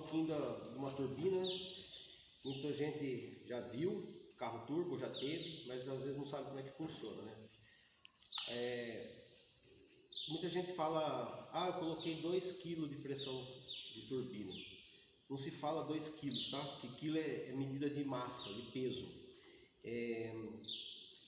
pouquinho de uma turbina. Muita gente já viu, carro turbo já teve, mas às vezes não sabe como é que funciona, né? Muita gente fala, eu coloquei 2 kg de pressão de turbina. Não se fala 2 kg, tá? Porque quilo é medida de massa, de peso.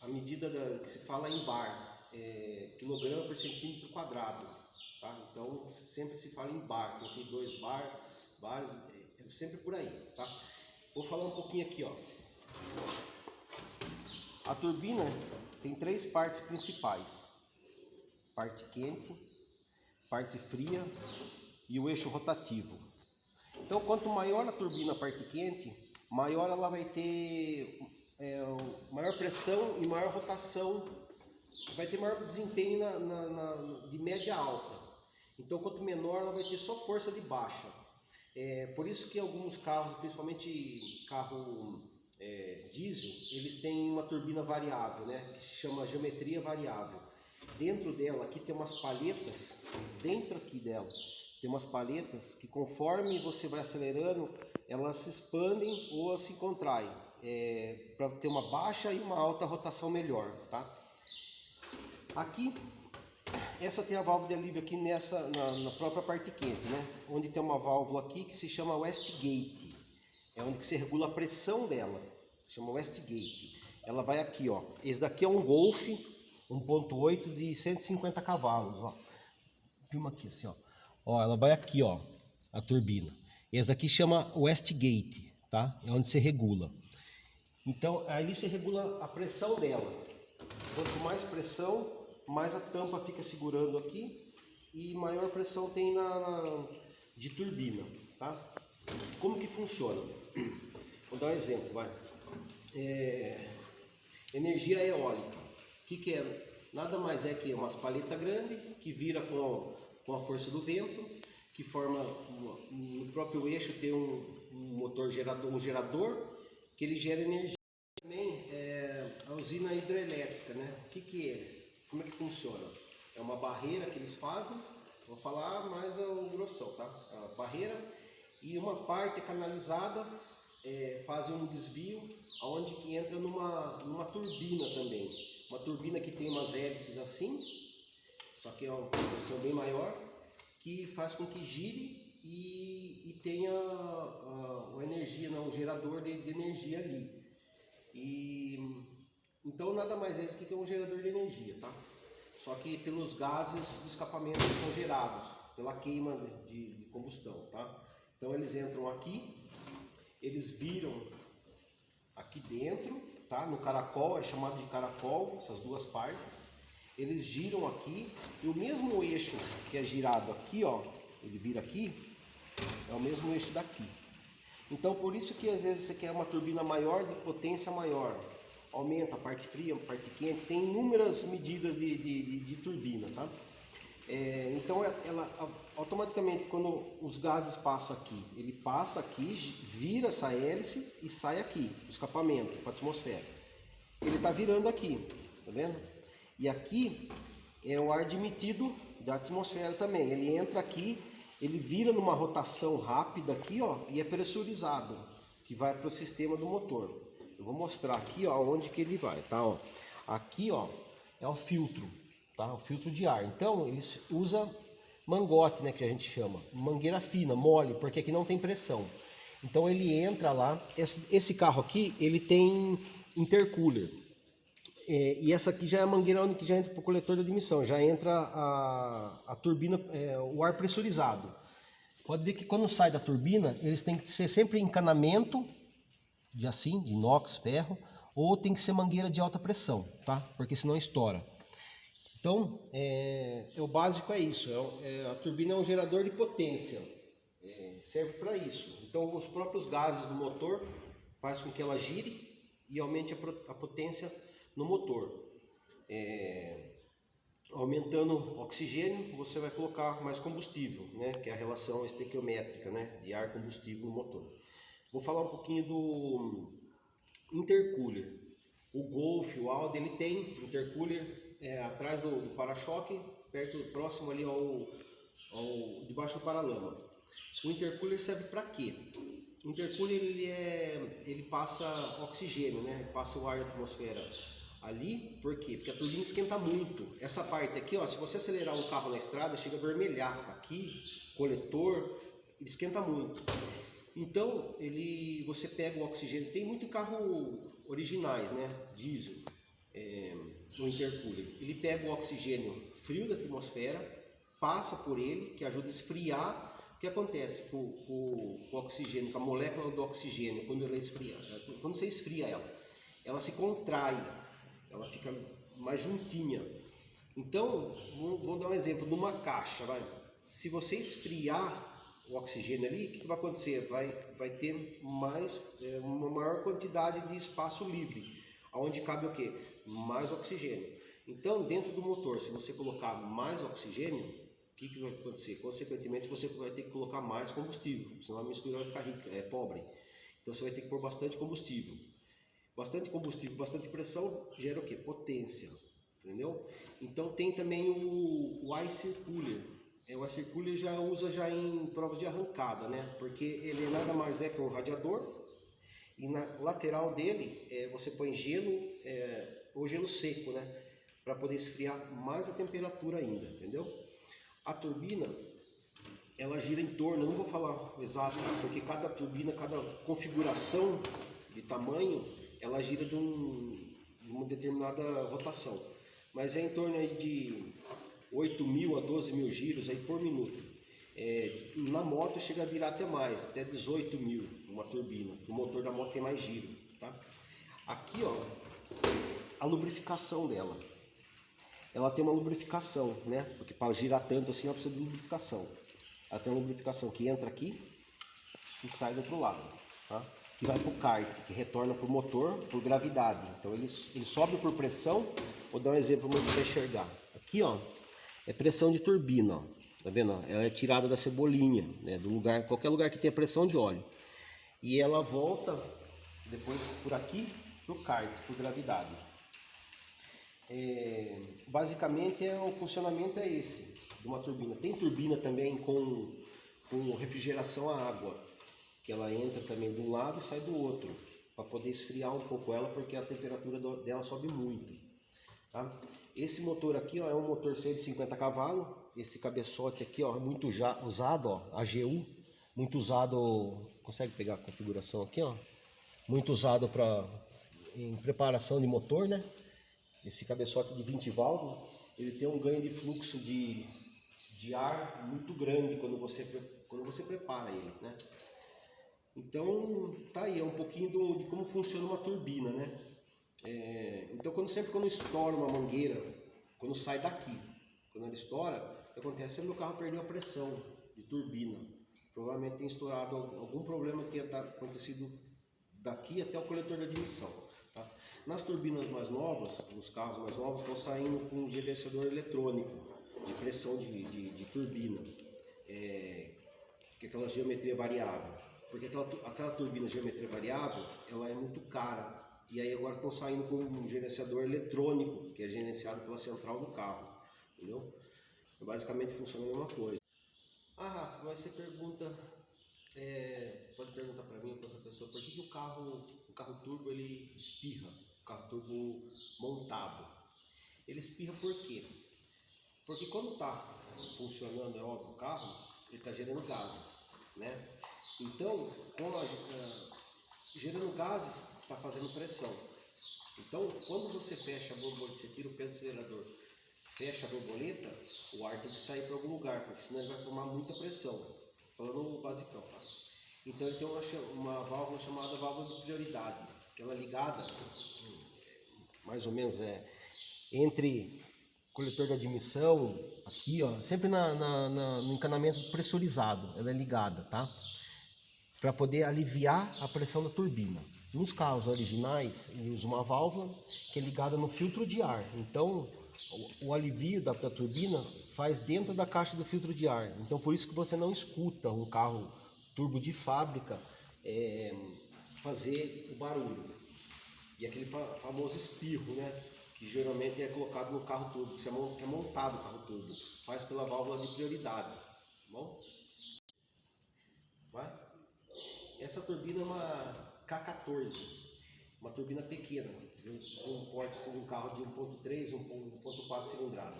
A medida que se fala em bar, quilograma por centímetro quadrado, tá? Então sempre se fala em bar, coloquei 2 bares, sempre por aí, tá? Vou falar um pouquinho aqui, ó. A turbina tem 3 partes principais: parte quente, parte fria e o eixo rotativo. Então, quanto maior a turbina, a parte quente, maior ela vai ter maior pressão e maior rotação, vai ter maior desempenho de média a alta. Então, quanto menor, ela vai ter só força de baixa. Por isso que alguns carros, principalmente carro diesel, eles têm uma turbina variável, né, que se chama geometria variável. Dentro dela aqui tem umas palhetas, dentro aqui dela tem umas palhetas que, conforme você vai acelerando, elas se expandem ou se contraem, para ter uma baixa e uma alta rotação melhor, tá? Aqui, essa tem a válvula de alívio aqui na própria parte quente, né? Onde tem uma válvula aqui que se chama Wastegate, é onde que se regula a pressão dela, chama Wastegate. Ela vai aqui, ó. Esse daqui é um Golf 1.8 de 150 cavalos, ó. Filma aqui assim, ó. Ó, ela vai aqui, ó, a turbina. Esse daqui chama Wastegate, tá? É onde se regula. Então, aí você regula a pressão dela. Quanto mais pressão, mais a tampa fica segurando aqui e maior pressão tem de turbina, tá? Como que funciona? Vou dar um exemplo, vai. Energia eólica. O que é? Nada mais é que umas paletas grandes que vira com a força do vento, que forma no próprio eixo tem um motor gerador, um gerador que ele gera energia. Também a usina hidrelétrica, né? O que é? Como é que funciona? É uma barreira que eles fazem, vou falar mais o grossão, tá? A barreira, e uma parte é canalizada, fazem um desvio, aonde que entra numa turbina também. Uma turbina que tem umas hélices assim, só que é uma pressão bem maior, que faz com que gire e tenha uma energia, um gerador de energia ali. Então nada mais é isso que é um gerador de energia, tá? Só que pelos gases do escapamento que são gerados, pela queima de combustão, tá? Então eles entram aqui, eles viram aqui dentro, tá? No caracol, é chamado de caracol, essas duas partes. Eles giram aqui e o mesmo eixo que é girado aqui, ó, ele vira aqui, é o mesmo eixo daqui. Então por isso que às vezes você quer uma turbina maior, de potência maior, aumenta a parte fria, a parte quente, tem inúmeras medidas de turbina, tá? Então ela automaticamente, quando os gases passam aqui, ele passa aqui, vira essa hélice e sai aqui, o escapamento para a atmosfera. Ele está virando aqui, tá vendo? E aqui é o ar admitido da atmosfera também. Ele entra aqui, ele vira numa rotação rápida aqui, ó, e é pressurizado, que vai para o sistema do motor. Eu vou mostrar aqui, ó, onde que ele vai, tá? Ó. Aqui, ó, é o filtro, tá? O filtro de ar. Então, eles usam mangote, né, que a gente chama, mangueira fina, mole, porque aqui não tem pressão. Então ele entra lá. Esse carro aqui, ele tem intercooler. E essa aqui já é a mangueira onde já entra para o coletor de admissão, já entra a turbina, o ar pressurizado. Pode ver que quando sai da turbina, eles têm que ser sempre encanamento de inox, ferro, ou tem que ser mangueira de alta pressão, tá? Porque senão estoura. Então, o básico é isso, a turbina é um gerador de potência, serve para isso. Então, os próprios gases do motor faz com que ela gire e aumente a potência no motor. Aumentando o oxigênio, você vai colocar mais combustível, né? Que é a relação estequiométrica, né? De ar combustível no motor. Vou falar um pouquinho do intercooler. O Golf, o Audi, ele tem intercooler atrás do para-choque, próximo ali debaixo do paralama. O intercooler serve para quê? O intercooler ele passa oxigênio, né? Ele passa o ar da atmosfera ali, por quê? Porque a turbina esquenta muito. Essa parte aqui, ó, se você acelerar um carro na estrada, chega a vermelhar. Aqui, coletor, ele esquenta muito. Então, você pega o oxigênio, tem muito carro originais, né? Diesel, no intercooler. Ele pega o oxigênio frio da atmosfera, passa por ele, que ajuda a esfriar. O que acontece com o oxigênio, com a molécula do oxigênio, quando ela esfria? Quando você esfria ela se contrai, ela fica mais juntinha. Então, vou dar um exemplo de uma caixa, vai. Se você esfriar o oxigênio ali, o que vai acontecer? Vai ter uma maior quantidade de espaço livre, onde cabe o quê? Mais oxigênio. Então, dentro do motor, se você colocar mais oxigênio, o que vai acontecer? Consequentemente, você vai ter que colocar mais combustível, senão a mistura vai ficar rica, pobre. Então, você vai ter que pôr bastante combustível. Bastante combustível, bastante pressão, gera o quê? Potência, entendeu? Então, tem também o Ice Cooler. O Ice Cooler já usa em provas de arrancada, né? Porque ele nada mais é que um radiador, e na lateral dele você põe gelo ou gelo seco, né? Para poder esfriar mais a temperatura ainda, entendeu? A turbina, ela gira em torno, eu não vou falar exato, porque cada turbina, cada configuração de tamanho, ela gira de uma determinada rotação. Mas é em torno aí de 8.000 a 12.000 giros aí por minuto. Na moto chega a virar até mais, até 18.000 uma turbina. O motor da moto tem mais giro, tá? Aqui, ó, a lubrificação dela. Ela tem uma lubrificação, né? Porque para girar tanto assim ela precisa de lubrificação. Ela tem uma lubrificação que entra aqui e sai do outro lado, tá? Que vai para o kart, que retorna para o motor por gravidade. Então ele sobe por pressão. Vou dar um exemplo para você enxergar. Aqui, ó, é pressão de turbina, ó. Tá vendo? Ela é tirada da cebolinha, né? Do lugar, qualquer lugar que tenha pressão de óleo. E ela volta depois por aqui para o kart, por gravidade. Basicamente o funcionamento é esse de uma turbina. Tem turbina também com refrigeração a água, que ela entra também de um lado e sai do outro, para poder esfriar um pouco ela, porque a temperatura dela sobe muito, tá? Esse motor aqui, ó, é um motor 150 cavalos. Esse cabeçote aqui, ó, é muito usado, ó, AGU, muito usado. Consegue pegar a configuração aqui, ó? Muito usado em preparação de motor, né? Esse cabeçote de 20 válvulas, ele tem um ganho de fluxo de ar muito grande quando você prepara ele, né? Então, tá aí, é um pouquinho de como funciona uma turbina, né? Então, sempre quando estoura uma mangueira, quando sai daqui, quando ela estoura, o que acontece é que meu carro perdeu a pressão de turbina. Provavelmente tem estourado algum problema que tenha acontecido daqui até o coletor de admissão. Tá? Nas turbinas mais novas, nos carros mais novos, estão saindo com um gerenciador eletrônico de pressão de turbina, que é aquela geometria variável. Porque aquela turbina geometria variável, ela é muito cara. E aí agora estão saindo com um gerenciador eletrônico, que é gerenciado pela central do carro. Entendeu? Basicamente funciona a mesma coisa. Rafa, mas você pode perguntar para mim, para outra pessoa, por que o carro turbo ele espirra, o carro turbo montado? Ele espirra por quê? Porque quando está funcionando, é óbvio, o carro, ele está gerando gases, né? Então, gerando gases, está fazendo pressão. Então, quando você fecha a borboleta, você tira o pé do acelerador, fecha a borboleta, o ar tem que sair para algum lugar, porque senão ele vai formar muita pressão. Falando basicão, tá? Então ele tem uma válvula chamada válvula de prioridade, que ela é ligada, mais ou menos, entre coletor de admissão, aqui, ó, sempre no encanamento pressurizado, ela é ligada, tá? Para poder aliviar a pressão da turbina. Nos carros originais, ele usa uma válvula que é ligada no filtro de ar. Então, o alivio da turbina faz dentro da caixa do filtro de ar. Então, por isso que você não escuta um carro turbo de fábrica fazer o barulho. E aquele famoso espirro, né? Que geralmente é colocado no carro turbo, que é montado o carro turbo. Faz pela válvula de prioridade, tá bom? Vai? Essa turbina é uma K14, uma turbina pequena, de um porte assim, de um carro de 1.3, 1.4 cilindrada.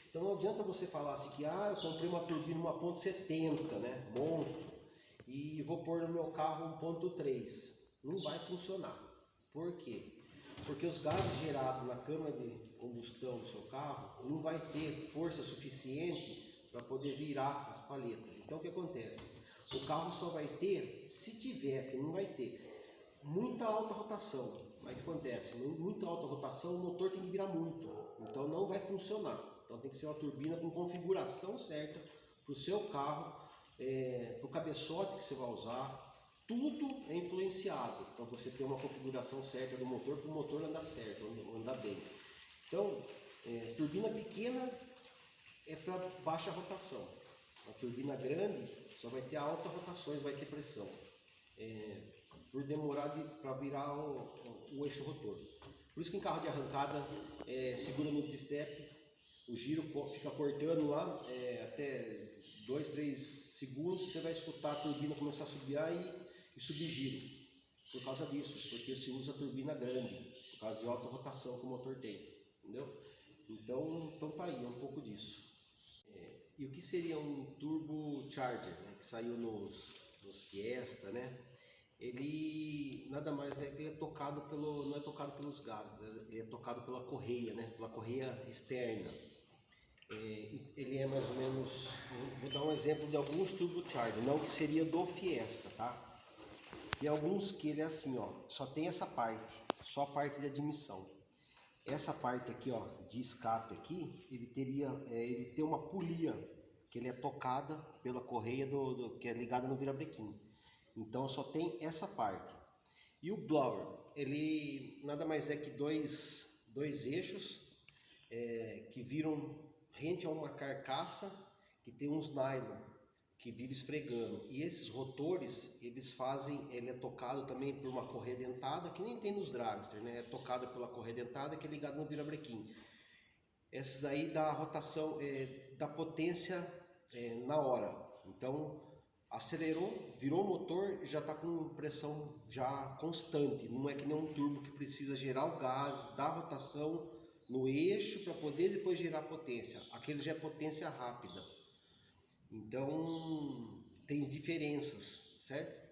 Então não adianta você falar assim que eu comprei uma turbina 1.70, né, monstro, e vou pôr no meu carro 1.3. Não vai funcionar. Por quê? Porque os gases gerados na câmara de combustão do seu carro não vai ter força suficiente para poder virar as palhetas. Então o que acontece? O carro só vai ter, se tiver, que não vai ter, muita alta rotação. Mas o que acontece? Muita alta rotação, o motor tem que virar muito. Então não vai funcionar. Então tem que ser uma turbina com configuração certa para o seu carro, para o cabeçote que você vai usar. Tudo é influenciado para você ter uma configuração certa do motor, para o motor andar certo, andar bem. Então, turbina pequena é para baixa rotação. A turbina grande só vai ter altas rotações, vai ter pressão. Por demorar para virar o eixo rotor. Por isso que em carro de arrancada, segura no multi-step, o giro fica cortando lá, até 2, 3 segundos, você vai escutar a turbina começar a subiar e subir giro. Por causa disso, porque se usa turbina grande, por causa de alta rotação que o motor tem. Entendeu? Então tá aí, é um pouco disso. E o que seria um turbo charger, né, que saiu nos Fiesta, né? Ele nada mais é que ele é tocado não é tocado pelos gases, ele é tocado pela correia, né? Pela correia externa. Ele é mais ou menos, vou dar um exemplo de alguns turbochargers, não que seria do Fiesta, tá? Tem alguns que ele é assim, ó, só tem essa parte, só a parte de admissão. Essa parte aqui, ó, de escape aqui, ele tem uma polia que ele é tocada pela correia que é ligada no virabrequim. Então só tem essa parte. E o blower, ele nada mais é que dois eixos que viram rente a uma carcaça que tem uns nylon que vira esfregando. E esses rotores, ele é tocado também por uma correia dentada, que nem tem nos dragster, né? É tocado pela correia dentada que é ligado no virabrequim. Essas daí dá rotação, dá potência na hora. Então acelerou, virou o motor, já está com pressão já constante. Não é que nem um turbo que precisa gerar o gás, dar rotação no eixo para poder depois gerar potência. Aquele já é potência rápida. Então tem diferenças, certo?